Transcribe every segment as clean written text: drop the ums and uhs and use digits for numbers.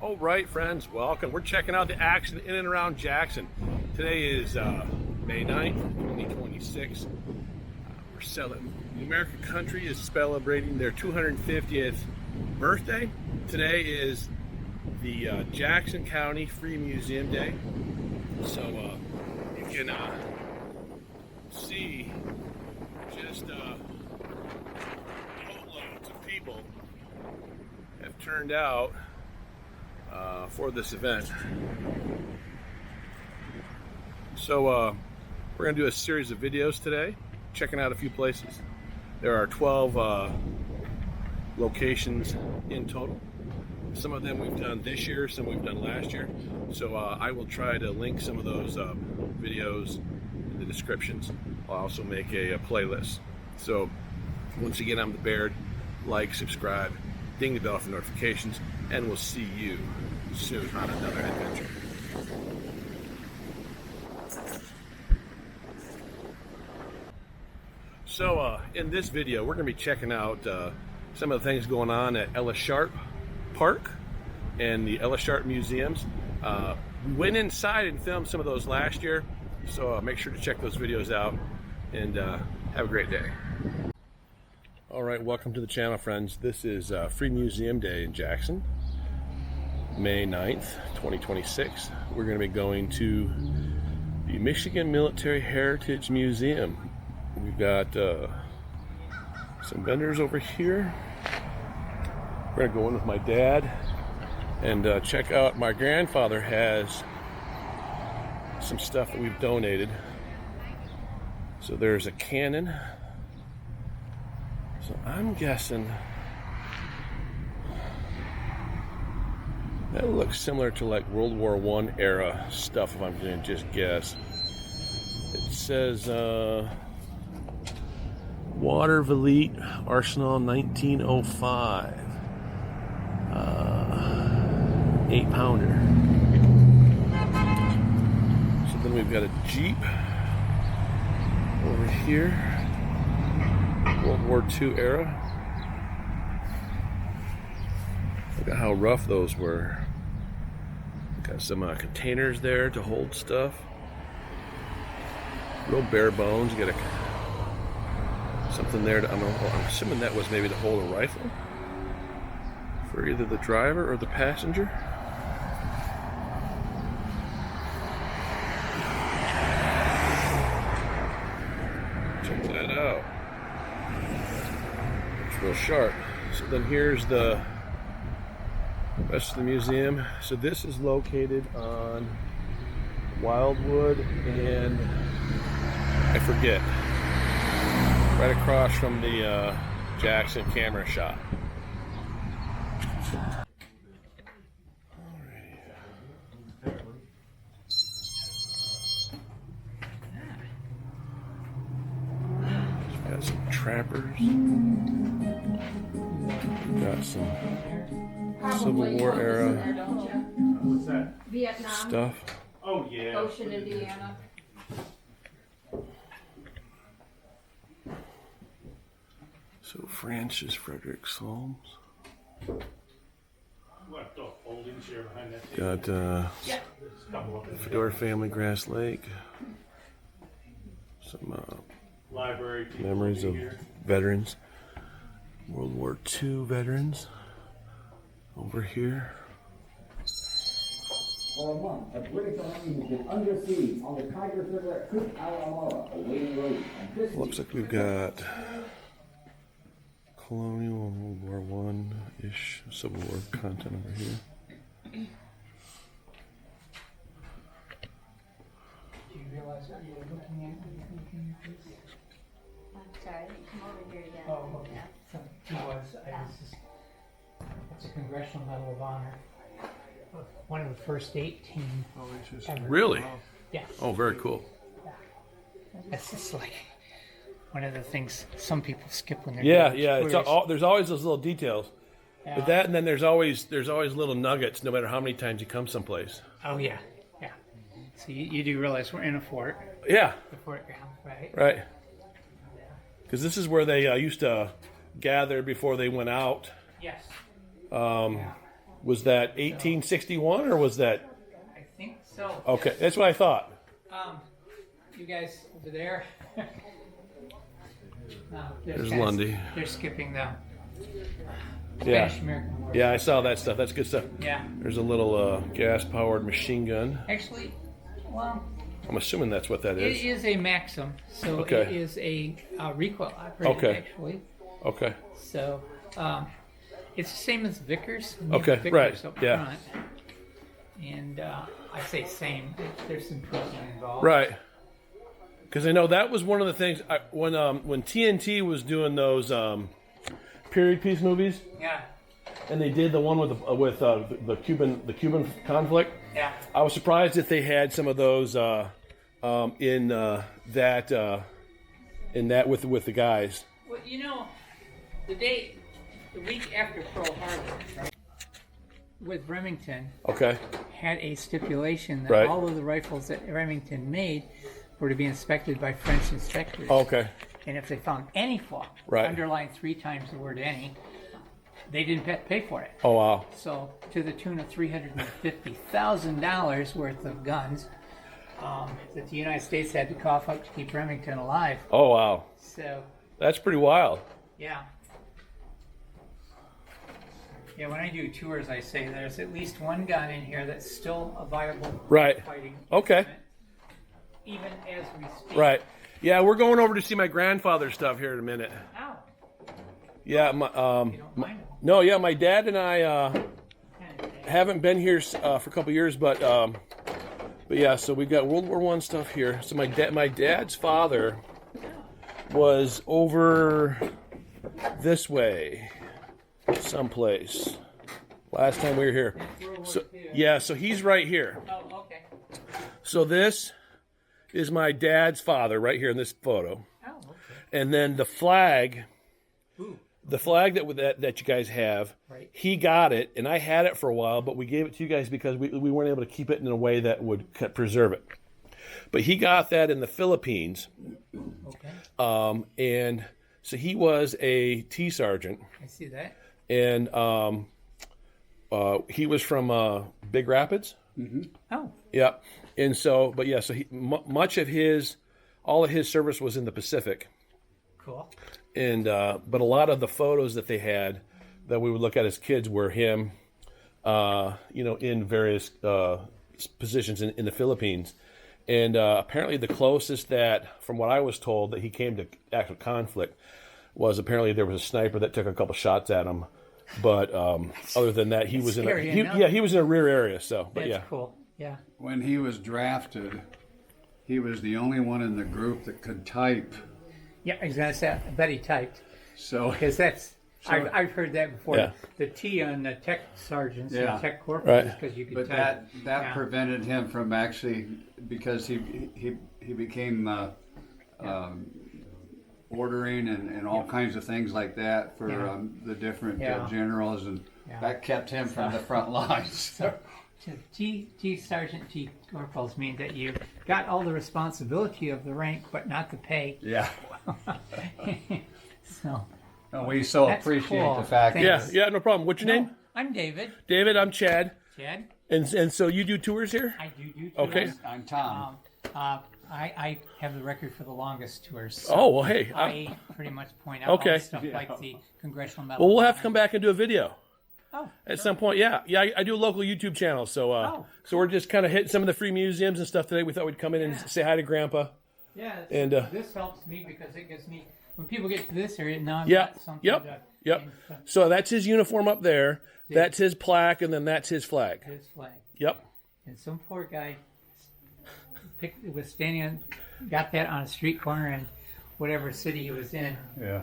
All right, friends, welcome. We're checking out the action in and around Jackson. Today is May 9th, 2026. We're selling. The American Country is celebrating their 250th birthday. Today is the Jackson County Free Museum Day. So you can see just boatloads of people have turned out for this event. So we're going to do a series of videos today, checking out a few places. There are 12 locations in total. Some of them we've done this year, some we've done last year. So I will try to link some of those videos in the descriptions. I'll also make a playlist. So once again, I'm the Baird. Like, subscribe, ding the bell for notifications, and we'll see you soon on another adventure. So in this video, we're going to be checking out some of the things going on at Ella Sharp Park and the Ella Sharp Museums. We went inside and filmed some of those last year, so make sure to check those videos out, and have a great day. All right, welcome to the channel, friends. This is Free Museum Day in Jackson, May 9th, 2026. We're going to be going to the Michigan Military Heritage Museum. We've got some vendors over here. We're going to go in with my dad and check out. My grandfather has some stuff that we've donated. So there's a cannon. So I'm guessing that looks similar to like World War I era stuff, if I'm going to just guess. It says Watervliet Arsenal 1905. 8-pounder. So then we've got a Jeep over here. World War II era. Look at how rough those were. Got some containers there to hold stuff. Real bare bones. You got something there to, I'm assuming that was maybe to hold a rifle for either the driver or the passenger. Check that out. It's real sharp. So then here's the rest of the museum. So this is located on Wildwood and I forget, right across from the Jackson Camera Shop. Got some trappers. Got some Civil War era Vietnam stuff. Oh yeah. Ocean, Indiana. So Francis Frederick Solms. What the folding chair behind that table? Got There's a couple of them. Fedora Family Grass Lake. Some Library people memories will of be here. veterans. World War II veterans over here. For a month, a British army has been under siege on the Tigris River at Fort Alabama, awaiting relief. And this Looks like we've got colonial World War I-ish Civil War content over here. Do you realize what you were looking at when you were looking at this? I'm sorry, I didn't come over here yet. Oh, okay. So I was just, it's a Congressional Medal of Honor. One of the first 18 ever. Really? Yeah. Oh, very cool. That's just like one of the things some people skip when they're Yeah, doing yeah. It's tours. there's always those little details. Yeah. But that, and then there's always little nuggets, no matter how many times you come someplace. Oh, yeah. Yeah. So you do realize we're in a fort, Yeah, the fort ground, right? right. Because this is where they used to gather before they went out. Yes. Was that 1861 or was that? I think so. Okay, that's what I thought. You guys over there. There's Lundy. They're skipping the Yeah, Spanish American War. yeah, I saw that stuff. That's good stuff. Yeah. There's a little gas-powered machine gun. Actually, well, I'm assuming that's what that it is. is a Maxim, so Okay. it is a recoil operated Okay. actually. Okay. So it's the same as Vickers. Okay, Vickers right, up yeah. front. And I say same. There's some improvement involved. Right. Because I know that was one of the things when TNT was doing those period piece movies, Yeah. and they did the one with the Cuban conflict. Yeah. I was surprised that they had some of those in that with the guys. Well, you know, the week after Pearl Harbor, with Remington, Okay. had a stipulation that Right. all of the rifles that Remington made were to be inspected by French inspectors. Okay. And if they found any flaw, Right. underlined 3 times the word any, they didn't pay for it. Oh wow. So, to the tune of $350,000 worth of guns that the United States had to cough up to keep Remington alive. Oh wow. So, That's pretty wild. yeah. Yeah, when I do tours, I say there's at least one gun in here that's still a viable Right. fighting Okay. instrument, even as we speak. Right. Yeah, we're going over to see my grandfather's stuff here in a minute. Ow, Yeah. you don't mind them. No. Yeah. My dad and I Kind of haven't been here for a couple years, but yeah. So we've got World War I stuff here. So my dad's father was over this way, someplace. Last time we were here. So yeah. So he's right here. Oh, okay. So this is my dad's father right here in this photo, Oh, okay. and then the flag. Ooh, The flag that you guys have, Right. he got it, and I had it for a while, but we gave it to you guys because we weren't able to keep it in a way that would preserve it. But he got that in the Philippines, okay. and so he was a T sergeant, I see that. and he was from Big Rapids. Oh, Yeah, and so, but yeah, so all of his service was in the Pacific. cool. And but a lot of the photos that they had that we would look at as kids were him, in various positions in the Philippines. And apparently the closest that, from what I was told, that he came to actual conflict was apparently there was a sniper that took a couple shots at him. But other than that, he was Scary enough. he was in a rear area. So, but That's yeah, cool. Yeah. When he was drafted, he was the only one in the group that could type. Yeah, I was going to say, I bet he typed. So Because that's, I've heard that before. Yeah. The T on the tech sergeants Yeah. and tech corporals Right. is because you could but type. that Yeah. prevented him from actually, because he became ordering and all kinds of things like that for Yeah. the different Yeah. generals, and Yeah. that kept him from the front lines. So T sergeant, T corporals mean that you got all the responsibility of the rank, but not the pay. Yeah. So, And we so That's appreciate cool. the fact Thank yeah, that yeah, no problem. What's your name? I'm David. David. I'm Chad. Chad, And so you do tours here? I do tours. Okay. I'm Tom. I have the record for the longest tours. So Oh well, hey. I pretty much point out Okay. all the stuff like the Congressional Medal. Well, we'll of have to Honor. come back and do a video Oh, at some point. Yeah, yeah. I do a local YouTube channel, so so we're just kind of hitting some of the free museums and stuff today. We thought we'd come in and say hi to Grandpa. yeah. And, this helps me because it gives me when people get to this area now. I've Yeah, got something yep, to yep. and stuff. So that's his uniform up there. That's his plaque, and then that's his flag. His flag. Yep. And some poor guy was standing on, got that on a street corner in whatever city he was in. Yeah.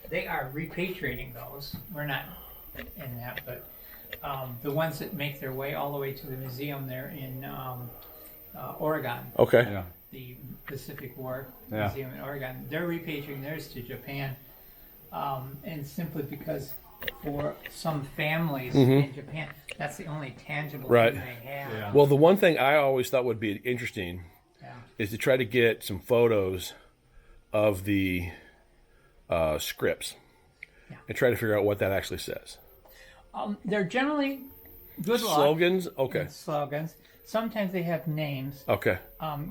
They are repatriating those. We're not in that, but the ones that make their way all the way to the museum there in Oregon, Okay. Yeah. the Pacific War Yeah. Museum in Oregon, they're repatriating theirs to Japan, and simply because for some families in Japan, that's the only tangible Right. thing they have. Yeah. Well, the one thing I always thought would be interesting Yeah. is to try to get some photos of the scripts Yeah. and try to figure out what that actually says. They're generally good luck Slogans? Okay. slogans. Sometimes they have names. Okay.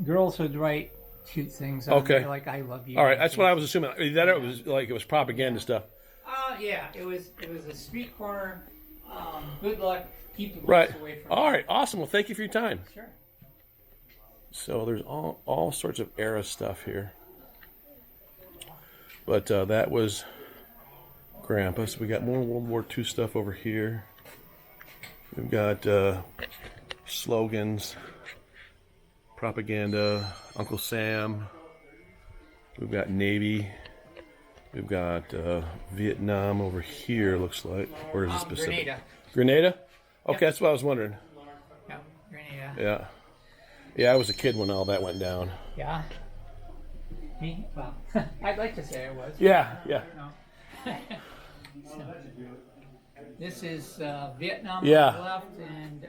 Girls would write cute things on Okay. there, like "I love you." All right. That's what I was assuming. That it was like it was propaganda stuff. Yeah, it was a street corner. Good luck. Keep the Right. books away from. All right. Awesome. Well, thank you for your time. Sure. So there's all sorts of era stuff here. But that was Grandpa. So we got more World War II stuff over here. We've got slogans, propaganda, Uncle Sam. We've got Navy. We've got Vietnam over here, looks like. Where is it specific? Grenada. Grenada? Okay, that's what I was wondering. Yeah, Grenada. Yeah. Yeah, I was a kid when all that went down. Yeah. Me? Well, I'd like to say I was. Yeah, yeah. No. So, this is Vietnam Yeah. on the left and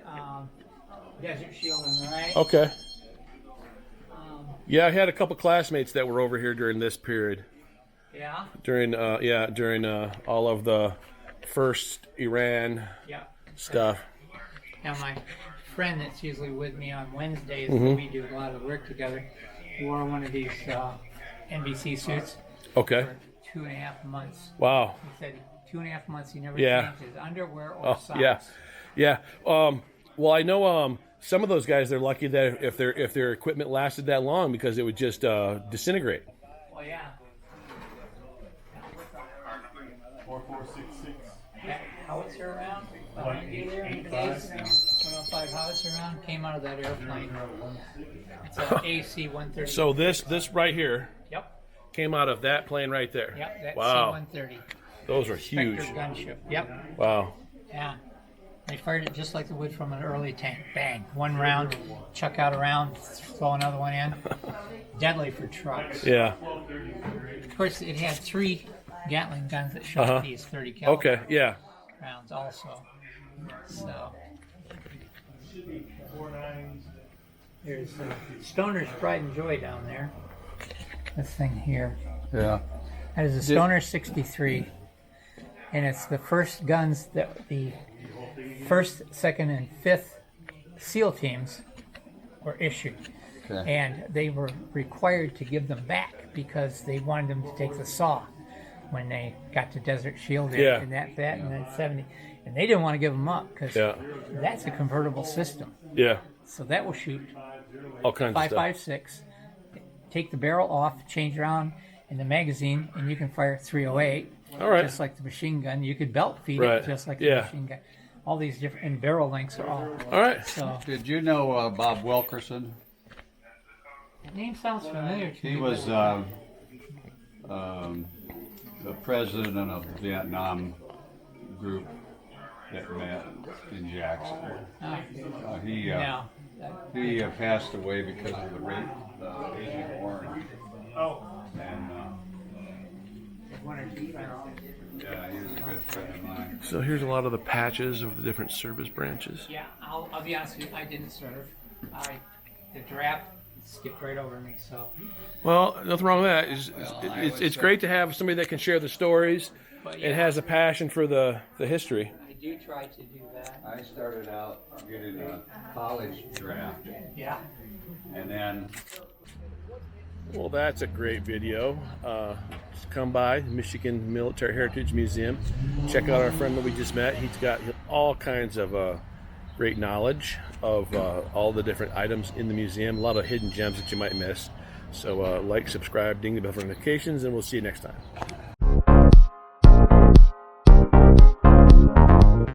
Desert Shield on the right. Okay. Yeah, I had a couple classmates that were over here during this period. Yeah. During all of the first Iran Yeah. stuff. Now my friend that's usually with me on Wednesdays, Mm-hmm. we do a lot of work together, wore one of these NBC suits Okay. for 2.5 months. Wow. He said 2.5 months he never Yeah. changed his underwear or Oh, socks. yeah. Yeah. Well, I know some of those guys, they're lucky that if their equipment lasted that long because it would just disintegrate. Well, yeah. 4466. That howitzer around behind you there, 105 howitzer round came out of that airplane. It's an AC-130. So this right here Yep, came out of that plane right there. yep, that's Wow. C-130. Those are huge. Spectre gunship. Yep, Wow. yeah. They fired it just like they would from an early tank. Bang, one round, chuck out a round, throw another one in. Deadly for trucks. Yeah. Of course, it had 3 Gatling guns that shot these 30 caliber Okay. Yeah. rounds also. So there's Stoner's Pride and Joy down there. This thing here. Yeah. That is a Stoner 63, and it's the first guns that the 1st, 2nd, and 5th SEAL teams were issued. Okay. And they were required to give them back because they wanted them to take the SAW when they got to Desert Shield Yeah. and that and then 70. And they didn't want to give them up because Yeah. that's a convertible system. Yeah. So that will shoot All kinds of stuff. 5.56, take the barrel off, change around in the magazine, and you can fire 308. All right. Just like the machine gun. You could belt feed Right. it just like the Yeah. machine gun. All these different, and barrel lengths are all. All right. So, Did you know Bob Wilkerson? that name sounds familiar to me. He was the president of the Vietnam group that met in Jackson. Yeah. He passed away because of the rape, Agent Orange. Oh, And One or two friends. yeah, he was a good friend of mine. So here's a lot of the patches of the different service branches. Yeah, I'll be honest with you, I didn't serve. The draft skipped right over me, so. Well, nothing wrong with that. I It's would great to have somebody that can share the stories But and yeah, has a passion for the history. I do try to do that. I started out getting a college draft, Yeah. and then Well, that's a great video. Just come by Michigan Military Heritage Museum. Check out our friend that we just met. He's got all kinds of great knowledge of all the different items in the museum. A lot of hidden gems that you might miss. So like, subscribe, ding the bell for notifications, and we'll see you next time.